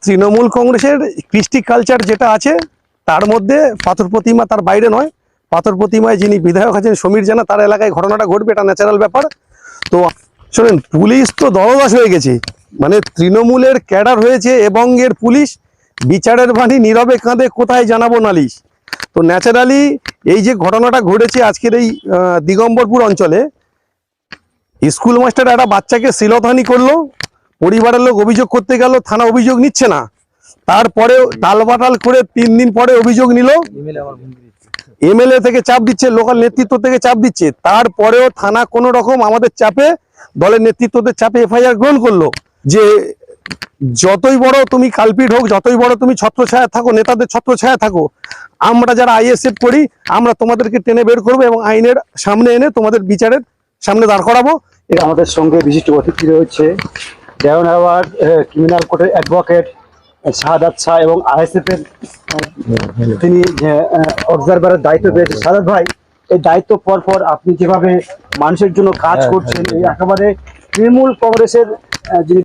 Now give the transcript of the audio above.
তৃণমূল কংগ্রেসের কৃষ্টি কালচার যেটা আছে তার মধ্যে পাথর প্রতিমা তার বাইরে নয়। পাথর প্রতিমায় যিনি বিধায়ক আছেন সমীর জানা, তার এলাকায় ঘটনাটা ঘটবে, এটা ন্যাচারাল ব্যাপার। তো শোনেন, পুলিশ তো দলদাস হয়ে গেছে, মানে তৃণমূলের ক্যাডার হয়েছে এবং এর পুলিশ বিচারের বাণী নীরবে কাঁধে, কোথায় জানাবো নালিশ। তো ন্যাচারালি এই যে ঘটনাটা ঘটেছে আজকের এই দিগম্বরপুর অঞ্চলে, স্কুল মাস্টার একটা বাচ্চাকে শ্লীলতাহানি করলো, পরিবারের লোক অভিযোগ করতে গেল, থানা অভিযোগ নিচ্ছে না, তারপরেও টালবাটাল করে 3 দিন পরে অভিযোগ নিল, এমএলএ থেকে চাপ দিচ্ছে, লোকাল নেতৃত্ব থেকে চাপ দিচ্ছে, তারপরেও থানা কোনো রকম আমাদের চাপে, দলের নেতৃত্বদের চাপে এফআইআর গ্রহণ করলো যে যতই বড় তুমি কালপিট হোক, যতই বড় তুমি ছত্রছায়া থাকো, নেতাদের ছত্রছায়া থাকো, আমরা যারা আইএসএফ করি আমরা তোমাদেরকে টেনে বের করবো এবং আইনের সামনে এনে তোমাদের বিচারের সামনে দাঁড় করাবো। আমাদের সঙ্গে বিশিষ্ট অতিথি রয়েছে ডায়মন্ড হারবার ক্রিমিনাল কোর্টের অ্যাডভোকেট শাহাদাত শাহ এবং আইএসএফ এর তিনি অবজারভারের দায়িত্ব পেয়েছেন। শাহাদাত ভাই, এই দায়িত্ব পর আপনি যেভাবে মানুষের জন্য কাজ করছেন, এই একেবারে তৃণমূল কংগ্রেসের যিনি